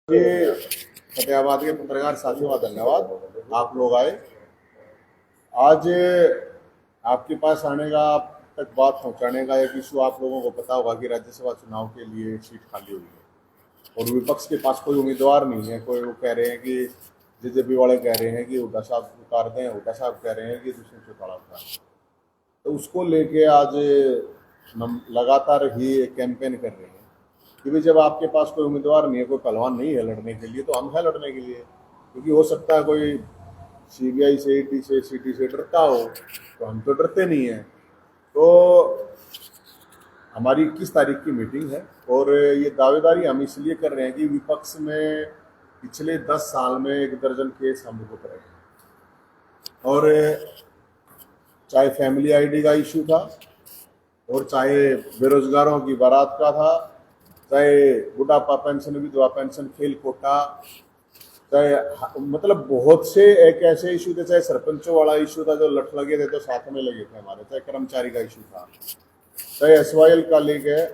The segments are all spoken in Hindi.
ये फतेहाबाद के पत्रकार साथियों का धन्यवाद, आप लोग आए। आज आपके पास आने का, आप तक बात पहुंचाने का एक इशू आप लोगों को पता होगा कि राज्यसभा चुनाव के लिए सीट खाली हुई है और विपक्ष के पास कोई उम्मीदवार नहीं है। कोई वो कह रहे हैं कि जेजेपी वाले कह रहे हैं कि हुड्डा साहब उतार दें, हुड्डा साहब कह रहे हैं कि दूसरे चौतारा उतार। तो उसको लेके आज लगातार ही कैंपेन कर रहे हैं कि भाई जब आपके पास कोई उम्मीदवार नहीं है, कोई पहलवान नहीं है लड़ने के लिए, तो हम हैं लड़ने के लिए। क्योंकि हो सकता है कोई सीबीआई से, ईडी से, सीटी से डरता हो, तो हम तो डरते नहीं हैं। तो हमारी 21 तारीख की मीटिंग है और ये दावेदारी हम इसलिए कर रहे हैं कि विपक्ष में पिछले 10 साल में 1 दर्जन केस हम भुगत रहे हैं। और चाहे फैमिली आईडी का इशू था, और चाहे बेरोजगारों की बारात का था, चाहे बुढ़ापा पेंशन, विधवा पेंशन, खेल कोटा, चाहे मतलब बहुत से एक ऐसे इशू थे, चाहे सरपंचों वाला इशू था जो लठ लगे थे तो साथ में लगे थे हमारे, चाहे कर्मचारी का इशू था, चाहे एसवाईएल का लेके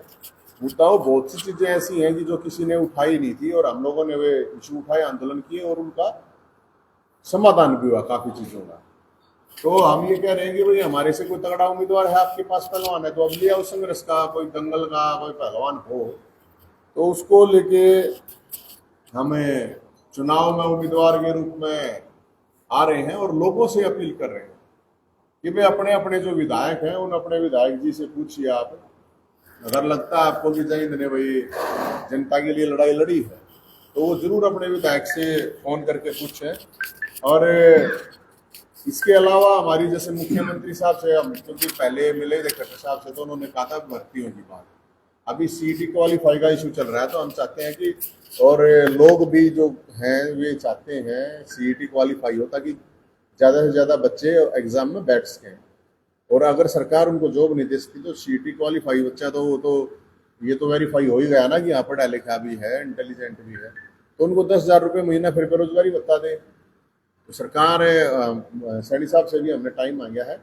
बताओ। बहुत सी चीजें ऐसी हैं कि जो किसी ने उठाई नहीं थी और हम लोगों ने वे इशू उठाए, आंदोलन किए और उनका समाधान भी हुआ काफी चीजों का। तो हम ये कह रहे हैं कि भाई हमारे से कोई तगड़ा उम्मीदवार है, आपके पास पहलवान है, तो अब लिया उस संघर्ष का, कोई दंगल का कोई पहलवान हो तो उसको लेके हमें चुनाव में उम्मीदवार के रूप में आ रहे हैं और लोगों से अपील कर रहे हैं कि भाई अपने अपने जो विधायक हैं उन अपने विधायक जी से पूछिए आप, अगर लगता है आपको कि जयंत ने भाई जनता के लिए लड़ाई लड़ी है तो वो जरूर अपने विधायक से फोन करके पूछें। और इसके अलावा हमारी जैसे मुख्यमंत्री साहब से हम क्योंकि पहले मिले थे खट्टर साहब से, तो उन्होंने कहा था भर्तियों की बात, अभी सीईटी क्वालिफाई का इशू चल रहा है, तो हम चाहते हैं कि और लोग भी जो हैं वे चाहते हैं सीईटी क्वालिफाई हो ताकि ज़्यादा से ज़्यादा बच्चे एग्जाम में बैठ सकें। और अगर सरकार उनको जॉब नहीं दे सकती तो सीईटी क्वालिफाई बच्चा तो वो तो ये तो वेरीफाई हो ही गया ना कि यहाँ पढ़ा लिखा भी है, इंटेलिजेंट भी है, तो उनको 10,000 रुपये महीना फिर बेरोजगारी बता दें। तो सरकार सैनी साहब से भी हमने टाइम मांगा है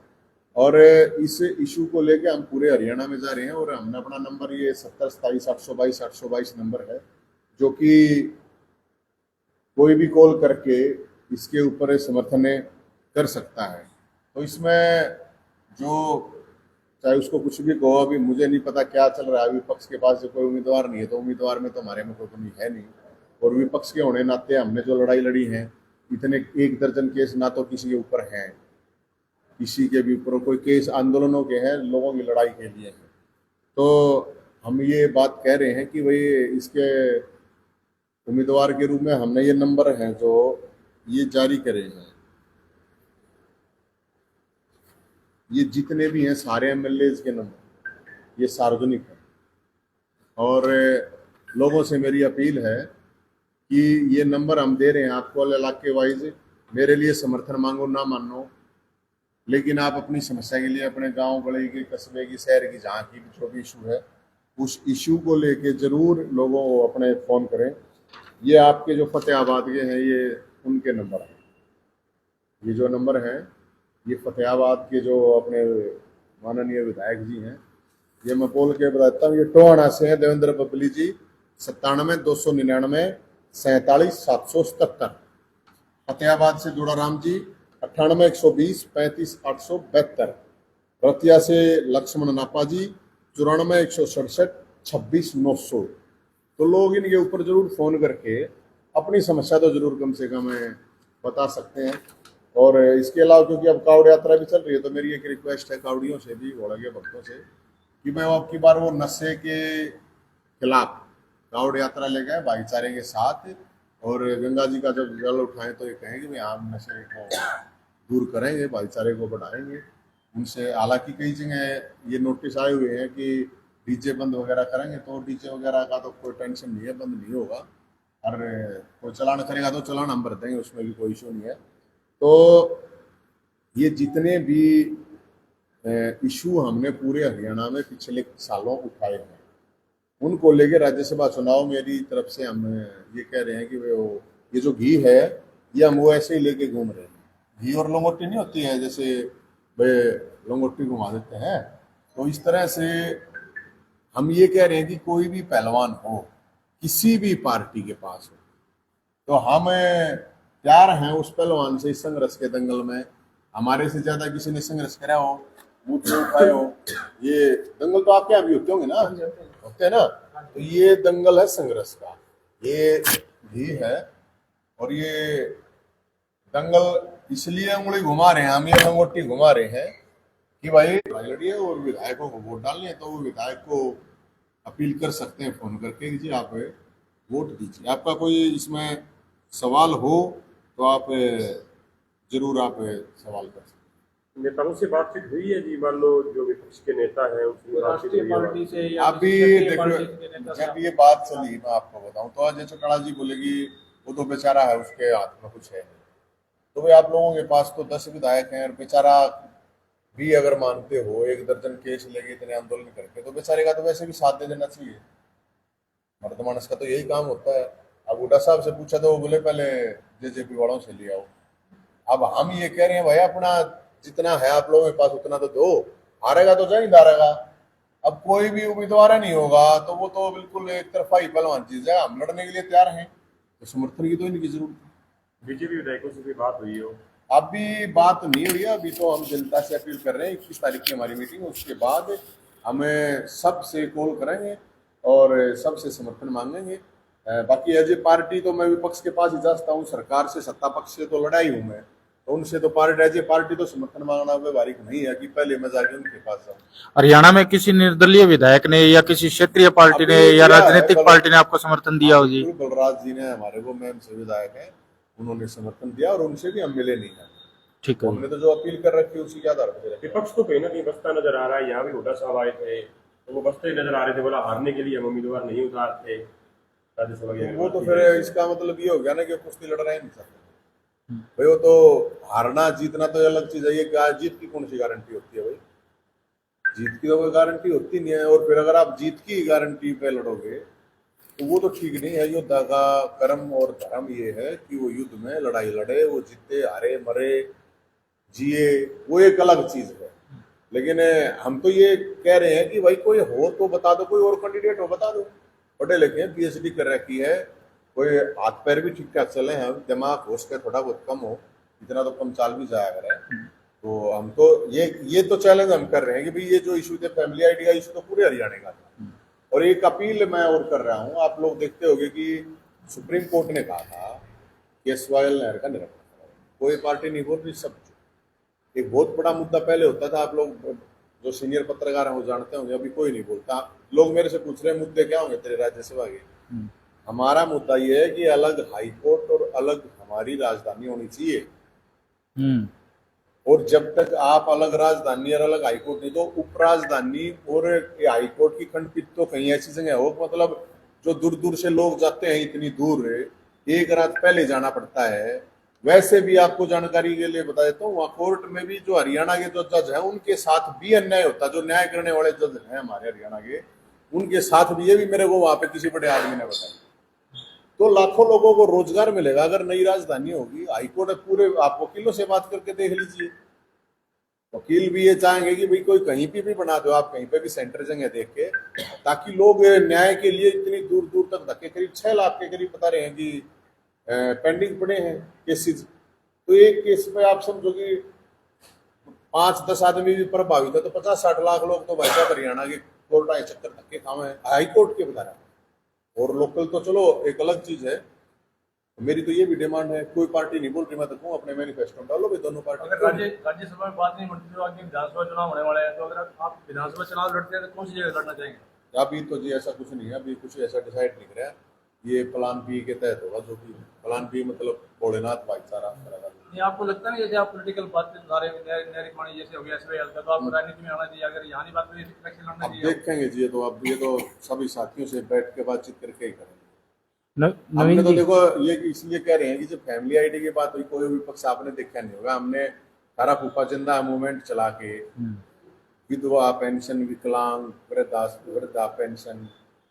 और इस इशू को लेके हम पूरे हरियाणा में जा रहे हैं। और हमने अपना नंबर ये 7027-822-822 नंबर है, जो कि कोई भी कॉल करके इसके ऊपर समर्थन कर सकता है। तो इसमें जो चाहे उसको कुछ भी कहो, अभी मुझे नहीं पता क्या चल रहा है, विपक्ष के पास जो कोई उम्मीदवार नहीं है, तो उम्मीदवार में तो हमारे में कोई कमी है नहीं। और विपक्ष के होने नाते हमने जो लड़ाई लड़ी है, इतने 1 दर्जन केस ना तो किसी के ऊपर हैं, किसी के भी ऊपर कोई केस आंदोलनों के हैं, लोगों की लड़ाई के लिए हैं। तो हम ये बात कह रहे हैं कि भाई इसके उम्मीदवार के रूप में हमने ये नंबर हैं जो ये जारी करे हैं, ये जितने भी हैं सारे एमएलए के नंबर ये सार्वजनिक है। और लोगों से मेरी अपील है कि ये नंबर हम दे रहे हैं आपको इलाके वाइज, मेरे लिए समर्थन मांगो ना मानो, लेकिन आप अपनी समस्या के लिए अपने गांव गली की, कस्बे की, शहर की, जहाँ की भी जो भी इशू है उस इशू को लेके जरूर लोगों को अपने फ़ोन करें। ये आपके जो फतेहाबाद के हैं ये उनके नंबर हैं, ये जो नंबर हैं ये फतेहाबाद के जो अपने माननीय विधायक जी हैं, ये मैं बोल के बताता हूँ। ये टोहाना से है देवेंद्र बबली जी, 97-299 47-777। फतेहाबाद से जोड़ाराम जी 98-120 35-872। रतिया से लक्ष्मण नापा जी 94-167 26-900। तो लोग इनके ऊपर जरूर फोन करके अपनी समस्या तो जरूर कम से कम बता सकते हैं। और इसके अलावा क्योंकि अब कावड़ यात्रा भी चल रही है, तो मेरी एक रिक्वेस्ट है कावड़ियों से भी, घोड़ा के भक्तों से, कि मैं अब की बार वो नशे के खिलाफ कावड़ यात्रा ले गए भाईचारे के साथ, और गंगा जी का जब जल उठाएं तो ये कहें कि भाई हम नशे को दूर करेंगे, भाईचारे को बढ़ाएंगे उनसे। हालांकि कई जगह ये नोटिस आए हुए हैं कि डीजे बंद वगैरह करेंगे, तो डीजे वगैरह का तो कोई टेंशन नहीं है, बंद नहीं होगा। और कोई चलान करेगा तो चलान हम भर देंगे, उसमें भी कोई इशू नहीं है। तो ये जितने भी इशू हमने पूरे हरियाणा में पिछले सालों उठाए हैं, उनको लेके राज्यसभा चुनाव मेरी तरफ से हम ये कह रहे हैं कि वो ये जो घी है ये हम वो ऐसे ही लेके घूम रहे हैं। घी और लंगोटी नहीं होती है, जैसे वे लंगोटी घुमा देते हैं, तो इस तरह से हम ये कह रहे हैं कि कोई भी पहलवान हो, किसी भी पार्टी के पास हो, तो हम तैयार हैं उस पहलवान से इस संघर्ष के दंगल में। हमारे से ज्यादा किसी ने संघर्ष करा हो, बूथ में उठाए हो। ये दंगल तो आपके यहाँ भी होते होंगे ना, होते हैं ना। तो ये दंगल है संघर्ष का, ये भी है। और ये दंगल इसलिए उंगली घुमा रहे हैं, हम ये लंगोटी घुमा रहे हैं कि भाई लड़िए और विधायकों को वोट डालने हैं, तो वो विधायक को अपील कर सकते हैं फोन करके कि जी आप वोट दीजिए। आपका कोई इसमें सवाल हो तो आप जरूर आप सवाल कर सकते हैं। नेताओं से बातचीत हुई है जी? मान लो जो विपक्ष के नेता हैं उनसे बातचीत हुई है? पार्टी से या अभी क्षेत्रीय देखो, पार्टी के नेता से जब ये बात चली मैं आपको बताऊं तो अजय चौटाला जी बोलेगी वो तो बेचारा है, उसके हाथ में कुछ है नहीं। तो भाई आप लोगों के पास तो 10 विधायक हैं, और बेचारा भी अगर मानते हो 1 दर्जन केस लेके इतने आंदोलन करके, तो बेचारे का तो वैसे भी साथ दे देना चाहिए। मर्द मानस का तो यही काम होता है। अब हुड्डा साहब से पूछा तो वो बोले पहले जेजेपी वालों से ले आओ। अब हम ये कह रहे हैं भाई अपना जितना है आप लोगों के पास उतना तो दो, हारेगा तो जाए हारेगा। अब कोई भी उम्मीदवार नहीं होगा तो वो तो बिल्कुल एक तरफा ही पहलवान चीज है। हम लड़ने के लिए तैयार हैं, तो समर्थन की तो इनकी जरूरत है। बीजेपी विधायकों से भी बात हुई हो? अभी बात नहीं हुई है, अभी तो हम जनता से अपील कर रहे हैं। 21 तारीख की हमारी मीटिंग है, उसके बाद हमें सबसे कॉल करेंगे और सबसे समर्थन मांगेंगे। बाकी एज ए पार्टी तो मैं विपक्ष के पास ही जा सकता हूँ, सरकार से सत्ता पक्ष से तो लड़ाई हूँ मैं, तो उनसे तो पार्टी एज ए पार्टी तो समर्थन मांगना व्यवहारिक नहीं है कि पहले मैं जाके उनके पास जाऊँ। हरियाणा में किसी निर्दलीय विधायक ने या किसी क्षेत्रीय पार्टी ने या राजनीतिक पार्टी ने आपको समर्थन दिया हो जी? बलराज जी ने हमारे वो मैम से विधायक है, उन्होंने समर्थन दिया और उनसे भी हम मिले नहीं है। ठीक है। हमने तो जो अपील कर रखी है उसी के आधार पर। विपक्ष तो कहीं ना कहीं बसता नजर आ रहा है। यहाँ भी हुड्डा साहब आए थे तो वो बसते ही नजर आ रहे थे, बोला हारने के लिए हम उम्मीदवार नहीं उतारते राज्यसभा की। वो तो फिर इसका मतलब ये हो गया ना कि कुश्ती लड़ रहे हैं नहीं सकते भाई। वो तो हारना जीतना तो अलग चीज है। ये जीत की कौन सी गारंटी होती है भाई? जीत की तो कोई गारंटी होती नहीं है। और फिर अगर आप जीत की गारंटी पे लड़ोगे तो वो तो ठीक नहीं है। योद्धा का कर्म और धर्म ये है कि वो युद्ध में लड़ाई लड़े, वो जीते हारे मरे जिए, वो एक अलग चीज है। लेकिन हम तो ये कह रहे हैं कि भाई कोई हो तो बता दो, कोई और कैंडिडेट हो बता दो। पढ़े लिखे हैं, पीएचडी कर रखी है, कोई हाथ पैर भी ठीक ठाक चले हैं, दिमाग हो सके थोड़ा बहुत कम हो, इतना तो कम चाल भी जाया करे। तो हम तो ये तो चैलेंज हम कर रहे हैं कि भाई ये जो इशू थे फैमिली आईडी का इशू तो पूरे हरियाणा का था। और एक अपील मैं और कर रहा हूँ, आप लोग देखते होंगे कि सुप्रीम कोर्ट ने कहा था कि एसवाईएल नहर का निरीक्षण करो। कोई पार्टी नहीं बोल रही, सब एक बहुत बड़ा मुद्दा पहले होता था। आप लोग जो सीनियर पत्रकार हैं वो जानते होंगे, अभी कोई नहीं बोलता। लोग मेरे से पूछ रहे हैं मुद्दे क्या होंगे तेरे राज्यसभा के। हमारा मुद्दा ये है कि अलग हाई कोर्ट और अलग हमारी राजधानी होनी चाहिए। और जब तक आप अलग राजधानी और अलग हाईकोर्ट नहीं, तो उप राजधानी और हाईकोर्ट की खंडपीठ तो कहीं ऐसी जगह हो, मतलब जो दूर दूर से लोग जाते हैं, इतनी दूर एक रात पहले जाना पड़ता है। वैसे भी आपको जानकारी के लिए बता देता हूँ, वहाँ कोर्ट में भी जो हरियाणा के जो जज हैं उनके साथ भी अन्याय होता है। जो न्याय करने वाले जज हैं हमारे हरियाणा के, उनके साथ भी, ये भी मेरे को वहां पे किसी बड़े आदमी ने बताया। तो लाखों लोगों को रोजगार मिलेगा अगर नई राजधानी होगी। हाईकोर्ट पूरे, आप वकीलों से बात करके देख लीजिए, वकील भी ये चाहेंगे कि भाई कोई कहीं पे भी बना दो, आप कहीं पे भी सेंटर जगह देख के, ताकि लोग न्याय के लिए इतनी दूर दूर तक धक्के, करीब 6 लाख के करीब बता रहे हैं कि पेंडिंग पड़े हैं केसेस। तो एक केस पे आप समझो कि 5-10 आदमी भी प्रभावित है, तो 50-60 लाख लोग तो भाई साहब हरियाणा के कोर्ट आए चक्कर धक्के खाए हैं हाई कोर्ट के बता रहे हैं। और लोकल तो चलो एक अलग चीज है। मेरी तो ये भी डिमांड है, कोई पार्टी नहीं बोल रही, मैं तो कहूँ अपने मैनिफेस्टो में डालो भाई दोनों पार्टी। अगर राज्यसभा में बात नहीं बनती तो आगे विधानसभा चुनाव होने वाले हैं, तो अगर आप विधानसभा चुनाव लड़ते हैं तो कौन सी जगह लड़ना चाहेंगे? अभी तो जी ऐसा कुछ नहीं है, अभी कुछ ऐसा डिसाइड नहीं करा। ये प्लान बी के तहत होगा, जो कि प्लान बी मतलब भोलेनाथ भाईचारा। नहीं, आपको लगता नहीं जैसे आप पॉलिटिकल बात बता रहे हैं, नहरी पानी जैसे हो गया एसवाईएल का, तो आपको राजनीति में आना चाहिए? अगर यहाँ की बात में इलेक्शन लड़ना चाहिए? देखेंगे जी, तो अब ये तो सभी साथियों से बैठ के बातचीत करके ही करेंगे। नवीन हमने तो जी, देखो ये इसलिए कह रहे हैं कि जब फैमिली आईडी की बात हुई, कोई विपक्ष आपने देखा नहीं होगा। हमने सारा फूफा चंदा मूवमेंट चला के विधवा पेंशन, विकलांग, वृद्धा पेंशन,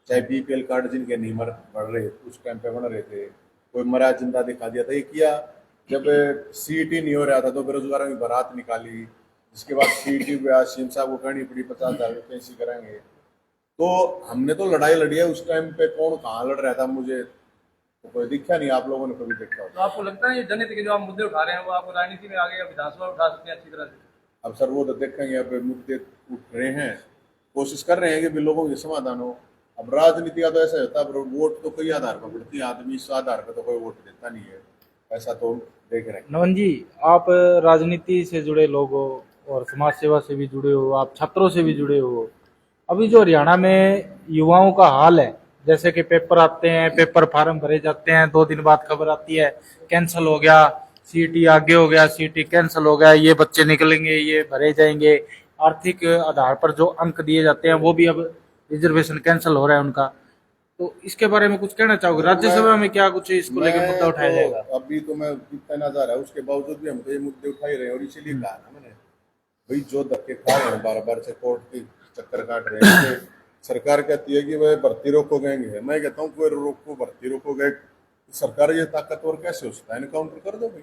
चाहे बीपीएल कार्ड जिनके नहीं बढ़ रहे उस टाइम पे बन रहे थे, कोई मरा जिंदा दिखा दिया था। ये किया जब सीईटी नहीं हो रहा था तो बेरोजगारों की बारात निकाली, जिसके बाद सीईटी सीएम साहब को करनी पड़ी, 50,000 वैकेंसी करेंगे। तो हमने तो लड़ाई लड़ी है। उस टाइम पे कौन कहाँ लड़ रहा था मुझे तो कोई दिखा नहीं, आप लोगों ने कभी देखा हो? तो आपको लगता है ये जनहित के जो आप मुद्दे उठा रहे हैं वो आपको राजनीति में आगे या विधानसभा में उठा सकते हैं अच्छी तरह से? अब सर वो तो देखेंगे, अब मुद्दे उठ रहे हैं, कोशिश कर रहे हैं कि भी लोगों के समाधान हो। अब राजनीति का तो ऐसा होता है, वोट तो कई आधार पर पड़ती है, आदमी इस आधार पर तो कोई वोट देता नहीं है, ऐसा तो देख रहे हैं। नवन जी, आप राजनीति से जुड़े लोग हो और समाज सेवा से भी जुड़े हो, आप छात्रों से भी जुड़े हो। अभी जो हरियाणा में युवाओं का हाल है, जैसे कि पेपर आते हैं, पेपर फार्म भरे जाते हैं, 2 दिन बाद खबर आती है कैंसिल हो गया, सीटी आगे हो गया, सीटी कैंसिल हो गया, ये बच्चे निकलेंगे, ये भरे जाएंगे। आर्थिक आधार पर जो अंक दिए जाते हैं वो भी अब रिजर्वेशन कैंसिल हो रहा है उनका। तो इसके बारे में कुछ कहना चाहोगे? राज्यसभा में क्या कुछ इसको लेकर मुद्दा उठाया जाएगा? अभी तो मैं इतना नजर है, उसके बावजूद भी हम तो ये मुद्दे उठा ही रहे हैं, और इसीलिए कहा ना मैंने, भाई जो धक्के खा रहे हैं बार बार से, कोर्ट के चक्कर काट रहे हैं, तो सरकार कहती है कि वह भर्ती रोको गएंगे, मैं कहता हूँ कोई रोको, भर्ती रोको गए, सरकार ये ताकतवर कैसे हो सकता है? इनकाउंटर कर दो भाई,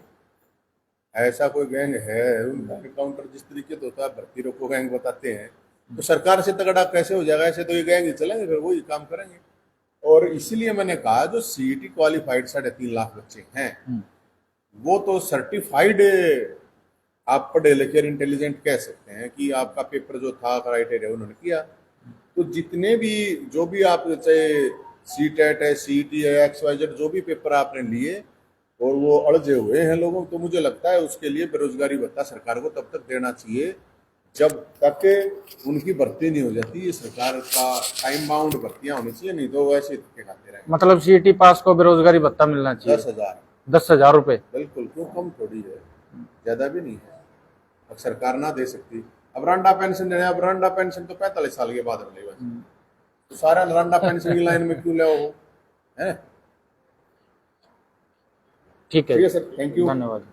ऐसा कोई गैंग है उनका इनकाउंटर जिस तरीके से होता है, भर्ती रोको गैंग बताते हैं, तो सरकार से तगड़ा कैसे हो जाएगा? ऐसे तो ये गैंग ही चलेंगे, फिर वही काम करेंगे। और इसीलिए मैंने कहा जो सीईटी क्वालिफाइड 3.5 लाख बच्चे हैं, वो तो सर्टिफाइड, आप पढ़े लिखे और इंटेलिजेंट कह सकते हैं कि आपका पेपर जो था क्राइटेरिया उन्होंने किया। तो जितने भी जो भी आप चाहे सीटेट है, सीईटी है, XYZ जो भी पेपर आपने लिए और वो अड़जे हुए हैं लोगों, तो मुझे लगता है उसके लिए बेरोजगारी भत्ता सरकार को तब तक देना चाहिए जब तक उनकी भर्ती नहीं हो जाती। ये सरकार का टाइम बाउंड भर्तियां होनी चाहिए, नहीं तो वैसे धक्के खाते रहेंगे। मतलब सीटी पास को बेरोजगारी भत्ता मिलना चाहिए 10,000 10,000 रुपए। बिल्कुल, क्यों कम थोड़ी है, ज्यादा भी नहीं है। अब सरकार ना दे सकती, अब रंडा पेंशन देना, अब रंडा पेंशन तो 45 साल के बाद मिलेगा, तो सारा रंडा पेंशन की लाइन में क्यों ले हो, है? ठीक है सर, थैंक यू, धन्यवाद।